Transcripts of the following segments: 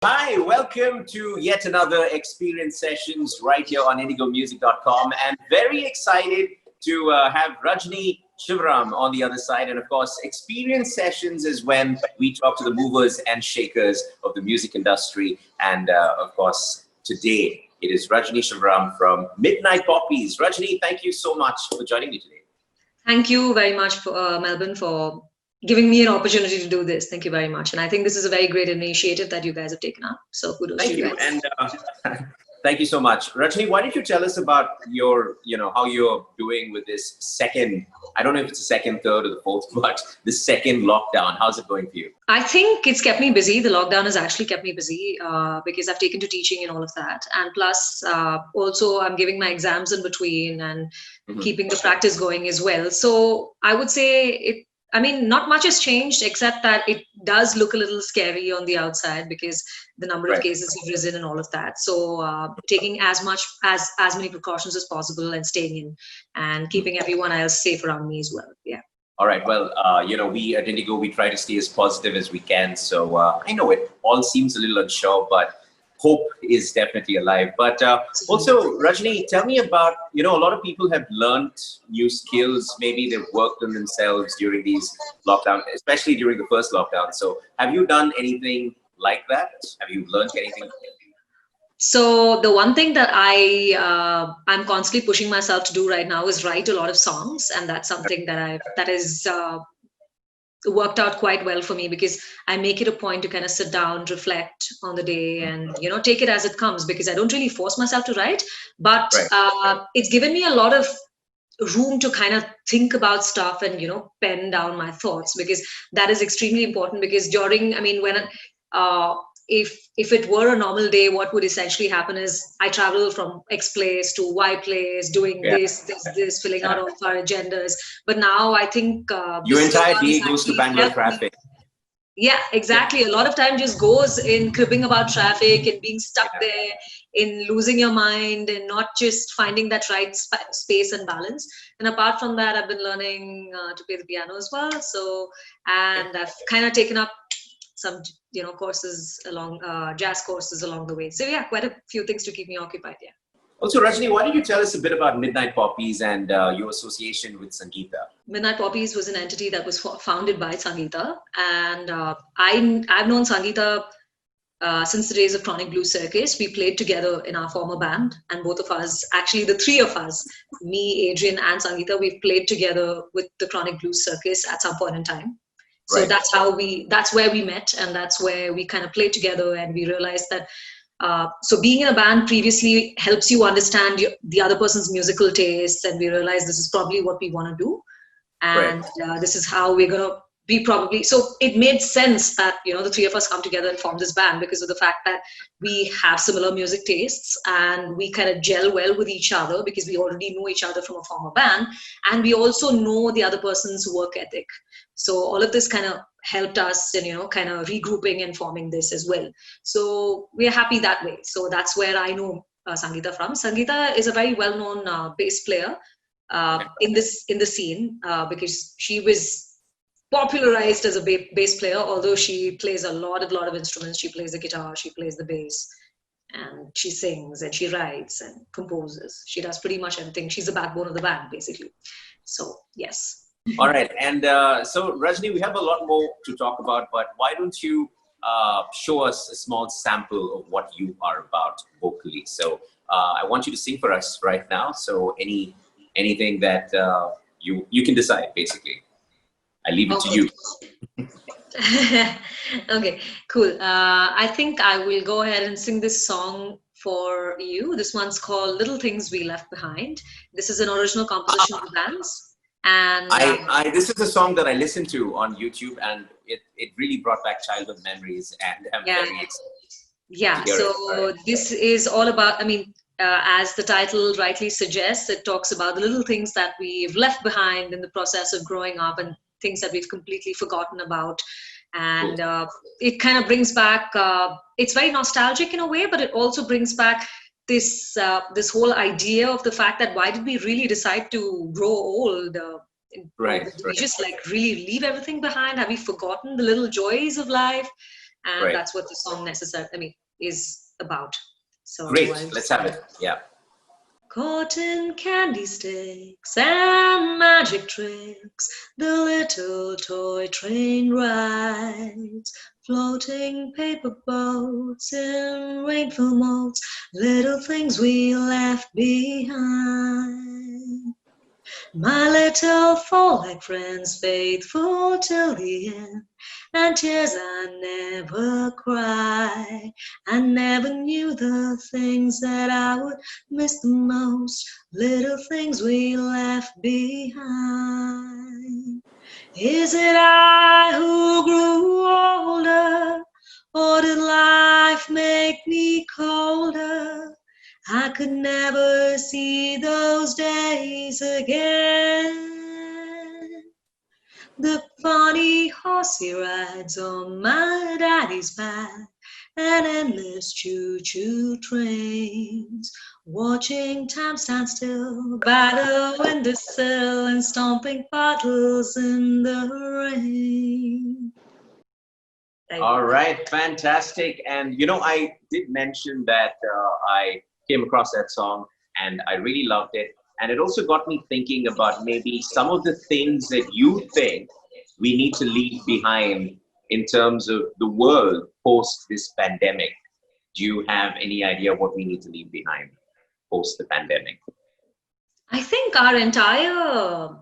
Hi, welcome to yet another Xperience Sessions right here on indigomusic.com, and very excited to have Rajni Shivaram on the other side. And of course, Xperience Sessions is when we talk to the movers and shakers of the music industry. And of course, today it is Rajni Shivaram from Midnight Poppies. Rajni, thank you so much for joining me today. Thank you very much, for, Melbourne, for giving me an opportunity to do this. Thank you very much. And I think this is a very great initiative that you guys have taken up. So kudos to you guys. And thank you so much. Rajni, why don't you tell us about your, how you're doing with this second, I don't know if it's the second, third, or the fourth, but the second lockdown. How's it going for you? I think it's kept me busy. The lockdown has actually kept me busy because I've taken to teaching and all of that. And plus, also I'm giving my exams in between and keeping the practice going as well. So I would say not much has changed except that it does look a little scary on the outside because the number of cases have risen and all of that. So taking as many precautions as possible and staying in and keeping everyone else safe around me as well. Yeah. All right. Well, we at Indigo, we try to stay as positive as we can. So I know it all seems a little unsure, but hope is definitely alive. But also, Rajni, tell me about, a lot of people have learned new skills. Maybe they've worked on themselves during these lockdowns, especially during the first lockdown. So have you done anything like that? Have you learned anything? So the one thing that I'm constantly pushing myself to do right now is write a lot of songs. And that's something that is worked out quite well for me because I make it a point to kind of sit down, reflect on the day and, take it as it comes because I don't really force myself to write, but it's given me a lot of room to kind of think about stuff and, pen down my thoughts because that is extremely important because if it were a normal day, what would essentially happen is I travel from X place to Y place, doing this, filling out all of our agendas. But now I think your entire day goes to Bangalore traffic. Yeah, exactly. A lot of time just goes in cribbing about traffic and being stuck there, in losing your mind and not just finding that right space and balance. And apart from that, I've been learning to play the piano as well. And I've kind of taken up some courses jazz courses along the way. So yeah, quite a few things to keep me occupied. Yeah. Also, Rajni, why don't you tell us a bit about Midnight Poppies and your association with Sangeeta? Midnight Poppies was an entity that was founded by Sangeeta, and I've known Sangeeta since the days of Chronic Blues Circus. We played together in our former band, and both of us, actually the three of us, me, Adrian, and Sangeeta, we've played together with the Chronic Blues Circus at some point in time. So that's where we met, and that's where we kind of played together, and we realized that so being in a band previously helps you understand the other person's musical tastes, and we realized this is probably what we want to do, and this is how we're going to be probably. So it made sense that the three of us come together and form this band because of the fact that we have similar music tastes and we kind of gel well with each other because we already know each other from a former band, and we also know the other person's work ethic. So all of this kind of helped us in, kind of regrouping and forming this as well. So we're happy that way. So that's where I know Sangeeta from. Sangeeta is a very well-known bass player in the scene because she was popularized as a bass player, although she plays a lot of instruments. She plays the guitar, she plays the bass, and she sings and she writes and composes. She does pretty much everything. She's the backbone of the band, basically. So, yes. All right. And so, Rajni, we have a lot more to talk about, but why don't you show us a small sample of what you are about vocally? So I want you to sing for us right now. So anything that you can decide, basically. I leave it to you. Okay, cool. I think I will go ahead and sing this song for you. This one's called Little Things We Left Behind. This is an original composition of the band's. And this is a song that I listened to on YouTube, and it really brought back childhood memories, and I'm very excited. Yeah, so this is all about, as the title rightly suggests, it talks about the little things that we've left behind in the process of growing up and things that we've completely forgotten about. And it kind of brings back, it's very nostalgic in a way, but it also brings back this whole idea of the fact that why did we really decide to grow old? We just really leave everything behind? Have we forgotten the little joys of life? And Right. that's what the song is about. So Great. Let's have it. Yeah. Cotton candy sticks and magic tricks, the little toy train rides, floating paper boats in rainfall modes, little things we left behind. My little four-legged friends, faithful till the end, and tears I never cry. I never knew the things that I would miss the most, little things we left behind. Is it I who grew older, or did life make me colder? I could never see those days again. The funny horse he rides on my daddy's back, and endless choo-choo trains, watching time stand still by the windowsill and stomping bottles in the rain. All right, fantastic. And I did mention that I came across that song and I really loved it. And it also got me thinking about maybe some of the things that you think we need to leave behind in terms of the world post this pandemic. Do you have any idea what we need to leave behind post the pandemic? I think our entire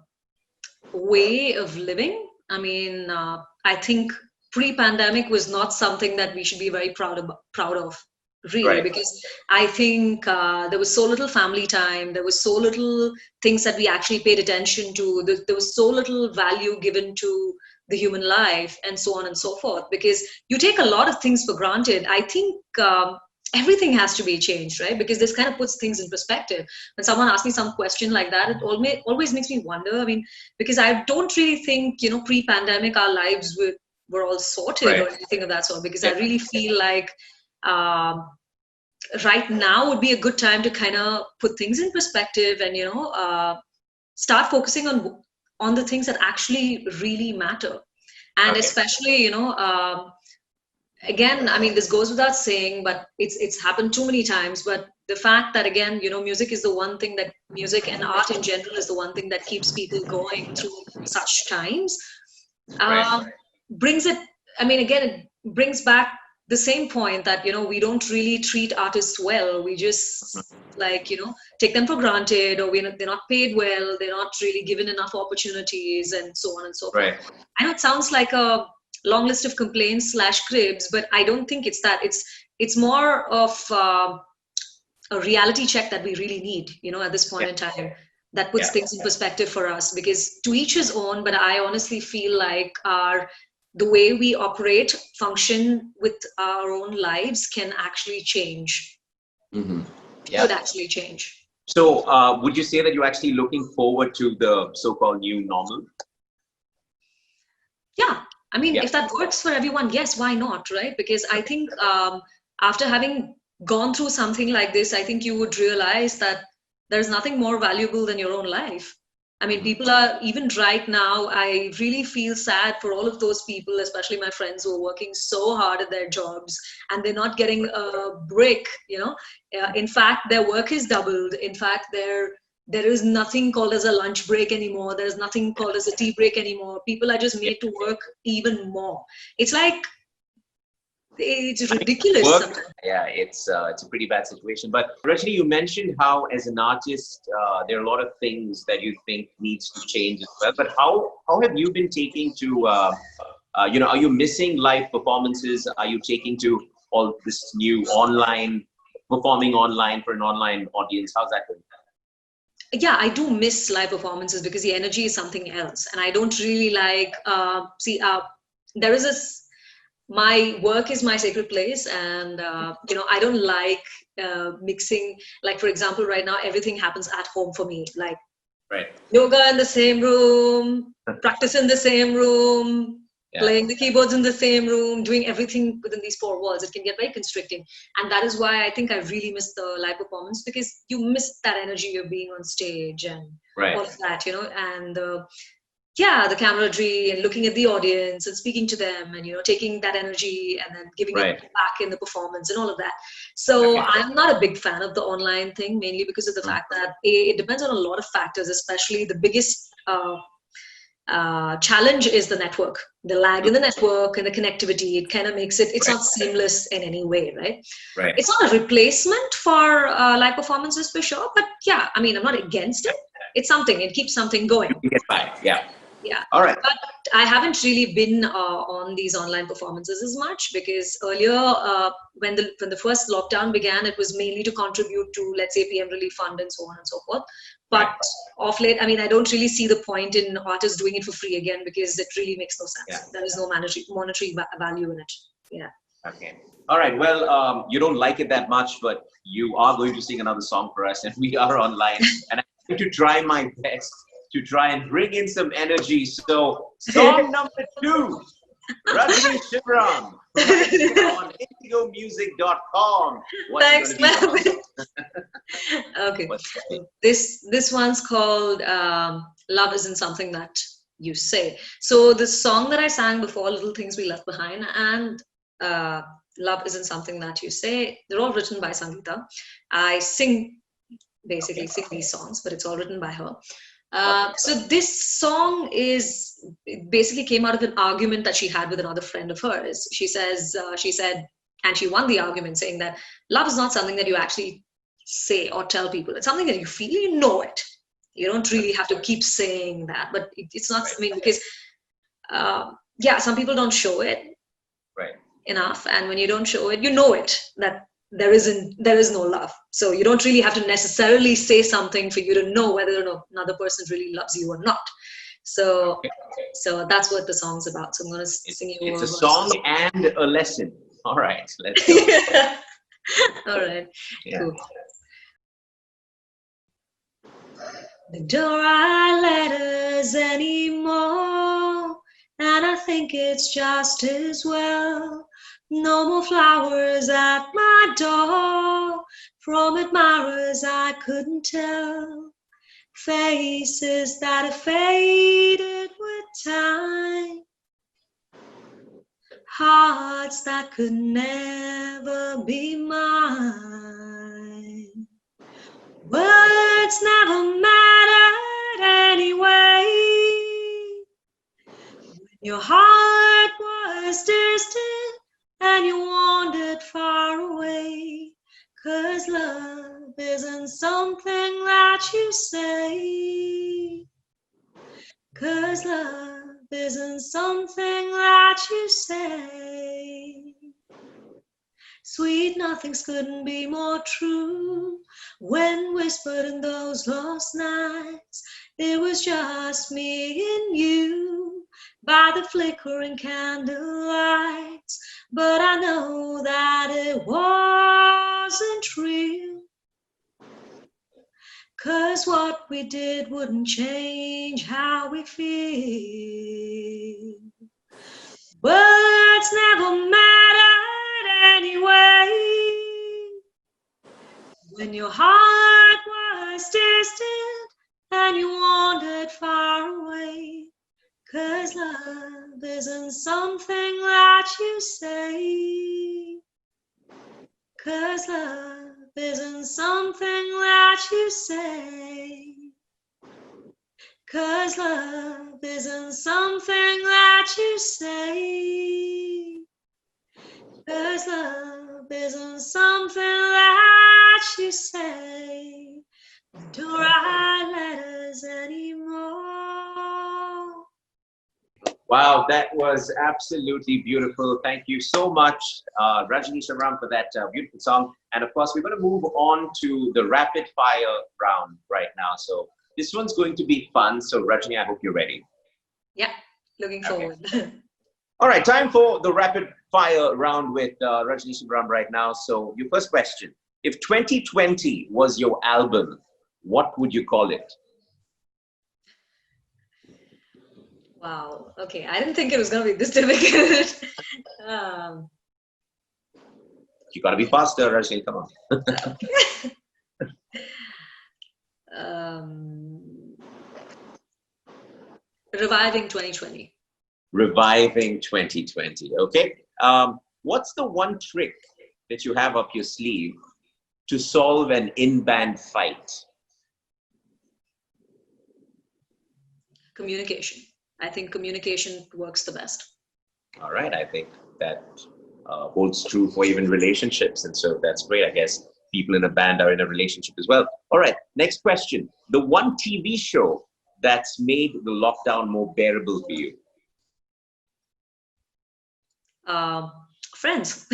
way of living, I think pre-pandemic was not something that we should be very proud of, really, Right. because I think there was so little family time, there was so little things that we actually paid attention to, there was so little value given to the human life, and so on and so forth, because you take a lot of things for granted. I think everything has to be changed, right? Because this kind of puts things in perspective. When someone asks me some question like that, it always makes me wonder. Because I don't really think, pre-pandemic our lives were all sorted, Right. or anything of that sort. Because Yeah. I really feel like right now would be a good time to kind of put things in perspective and start focusing on the things that actually really matter. And Okay. especially again, this goes without saying, but it's happened too many times. But the fact that, again, music is the one thing that music and art in general is the one thing that keeps people going through such times, Right. brings it. Again, it brings back the same point that we don't really treat artists well. We just take them for granted, or they're not paid well, they're not really given enough opportunities, and so on and so forth. Right. I know it sounds like a long list of complaints / cribs, but I don't think it's that. It's more of a reality check that we really need, at this point in time, that puts things in perspective for us. Because to each his own, but I honestly feel like the way we operate, function with our own lives can actually change. Mm-hmm. Could actually change. So would you say that you're actually looking forward to the so-called new normal? Yeah. If that works for everyone, yes, why not, right? Because I think after having gone through something like this, I think you would realize that there's nothing more valuable than your own life. People are, even right now, I really feel sad for all of those people, especially my friends who are working so hard at their jobs and they're not getting a break, in fact, their work is doubled. In fact, there is nothing called as a lunch break anymore. There's nothing called as a tea break anymore. People are just made to work even more. It's like, it's ridiculous. Yeah, it's a pretty bad situation. But Rajni, you mentioned how as an artist, there are a lot of things that you think needs to change as well. But how have you been taking to, are you missing live performances? Are you taking to all this new performing online for an online audience? How's that going? Yeah, I do miss live performances because the energy is something else. And I don't really like, there is my work is my sacred place. And, I don't like mixing, like, for example, right now, everything happens at home for me. Like yoga in the same room, practice in the same room, playing the keyboards in the same room, doing everything within these four walls. It can get very constricting. And that is why I think I really miss the live performance, because you miss that energy of being on stage and all of that, and yeah, the camaraderie and looking at the audience and speaking to them and, taking that energy and then giving it back in the performance and all of that. So I'm not a big fan of the online thing, mainly because of the fact that it depends on a lot of factors, especially the biggest challenge is the network, the lag in the network and the connectivity. It kind of makes it's not seamless in any way, right? It's not a replacement for live performances for sure, but yeah, I mean, I'm not against it. It's something, it keeps something going. Yeah. All right. But I haven't really been on these online performances as much, because earlier, when the first lockdown began, it was mainly to contribute to, let's say, PM Relief Fund and so on and so forth. But of late, I mean, I don't really see the point in artists doing it for free again, because it really makes no sense. There is no monetary value in it. Yeah. Okay. All right. Well, you don't like it that much, but you are going to sing another song for us, and we are online, and I'm going to try my best to try and bring in some energy. So, song number 2, Rajni Shivaram, on indigomusic.com. Thanks, man. Okay. This one's called Love Isn't Something That You Say. So the song that I sang before, Little Things We Left Behind, and Love Isn't Something That You Say, they're all written by Sangeeta. I sing these songs, but it's all written by her. So this song basically came out of an argument that she had with another friend of hers. She said, and she won the argument, saying that love is not something that you actually say or tell people. It's something that you feel, you know it. You don't really have to keep saying that, but it's not, I mean, because some people don't show it enough. And when you don't show it, you know it, that there is no love. So you don't really have to necessarily say something for you to know whether or not another person really loves you or not. So that's what the song's about. So I'm going to sing you. It's a song and a lesson. All right, let's go. All right, cool. They don't write letters anymore, and I think it's just as well. No more flowers at my door from admirers I couldn't tell. Faces that have faded with time. Hearts that could never be mine. Words never mattered anyway. When your heart was distant and you wandered far away, 'cause love isn't something that you say. 'Cause love isn't something that you say. Sweet nothings couldn't be more true when whispered in those lost nights. It was just me and you by the flickering candlelights. But I know that it wasn't real, 'cause what we did wouldn't change how we feel. Words never mattered anyway. When your heart was distant and you wandered far away, 'cause love isn't something that you say. 'Cause love isn't something that you say. 'Cause love isn't something that you say. 'Cause love isn't something that you say. Don't write letters anymore. Wow, that was absolutely beautiful. Thank you so much, Rajni Shivaram, for that beautiful song. And of course, we're going to move on to the rapid fire round right now. So this one's going to be fun. So Rajni, I hope you're ready. Yeah, looking forward. All right, time for the rapid fire round with Rajni Shivaram right now. So your first question, if 2020 was your album, what would you call it? Wow. Okay. I didn't think it was going to be this difficult. You got to be faster, Rajni. Come on. Reviving 2020. Reviving 2020. Okay. What's the one trick that you have up your sleeve to solve an in-band fight? Communication. I think communication works the best. All right. I think that holds true for even relationships. And so that's great. I guess people in a band are in a relationship as well. All right. Next question. The one TV show that's made the lockdown more bearable for you? Friends.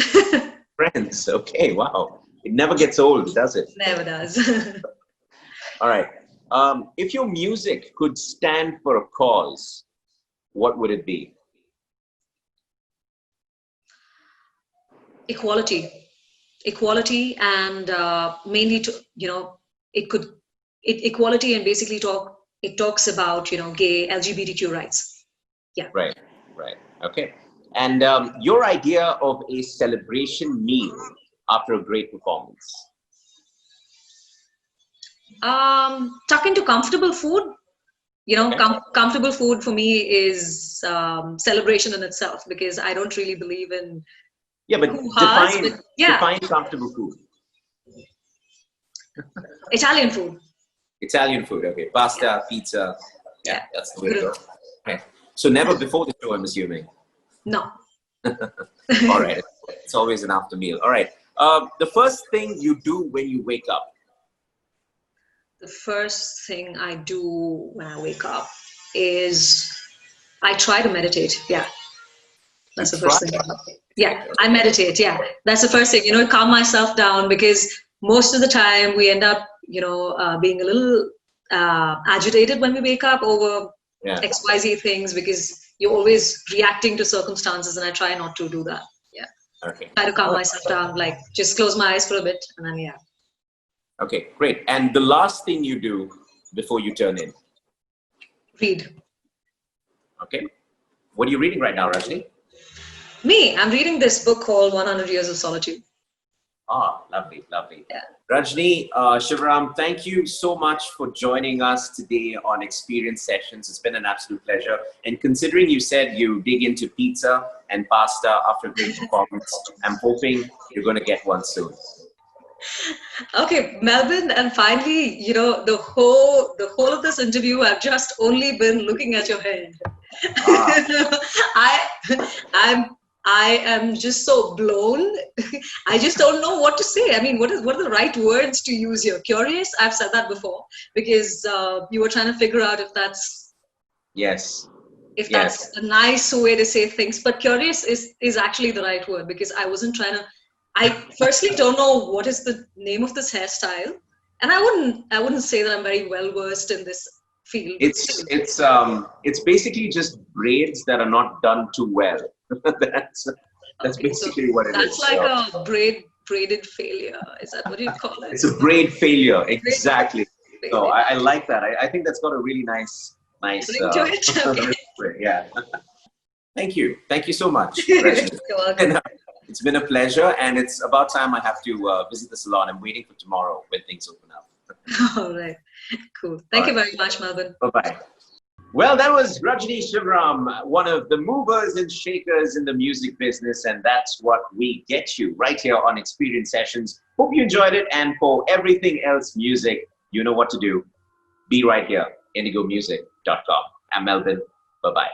Friends. Okay. Wow. It never gets old, does it? Never does. All right. If your music could stand for a cause, what would it be? Equality. Equality, and mainly to, equality, and basically it talks about, gay LGBTQ rights. Yeah. Right. Right. Okay. And your idea of a celebration meal after a great performance? Tuck into comfortable food. Okay. Comfortable food for me is celebration in itself, because I don't really believe in But hoo-has, define comfortable food. Italian food. Italian food. Okay. Pasta, pizza. Yeah, that's the way to go. Okay. So never before the show, I'm assuming. No. All right. It's always an after meal. All right. The first thing you do when you wake up? The first thing I do when I wake up is I try to meditate. Yeah. That's the first thing. Yeah, I meditate. Yeah. That's the first thing, calm myself down, because most of the time we end up, being a little agitated when we wake up over XYZ things, because you're always reacting to circumstances, and I try not to do that. Yeah. Okay. Try to calm myself down, like just close my eyes for a bit, and then Okay, great. And the last thing you do before you turn in? Read. Okay. What are you reading right now, Rajni? Me, I'm reading this book called 100 Years of Solitude. Ah, lovely, lovely. Yeah. Rajni Shivaram, thank you so much for joining us today on Xperience Sessions. It's been an absolute pleasure. And considering you said you dig into pizza and pasta after a great performance, I'm hoping you're going to get one soon. Okay, Melvin, and finally, the whole of this interview, I've just only been looking at your hand. I am just so blown. I just don't know what to say. I mean, what are the right words to use here? Curious, I've said that before, because you were trying to figure out if that's that's a nice way to say things. But curious is actually the right word, because I wasn't trying to. I firstly don't know what is the name of this hairstyle, and I wouldn't say that I'm very well versed in this field. It's basically just braids that are not done too well. That's basically what it is. That's like a braided failure. Is that what you call it? It's a braid failure, exactly. So I like that. I think that's got a really nice. Ring to it. Okay. Yeah. Thank you so much. You're welcome. It's been a pleasure, and it's about time I have to visit the salon. I'm waiting for tomorrow when things open up. All right. Cool. Thank you very much, Melvin. Bye-bye. Well, that was Rajni Shivaram, one of the movers and shakers in the music business, and that's what we get you right here on Xperience Sessions. Hope you enjoyed it, and for everything else music, you know what to do. Be right here, indigomusic.com. I'm Melvin. Bye-bye.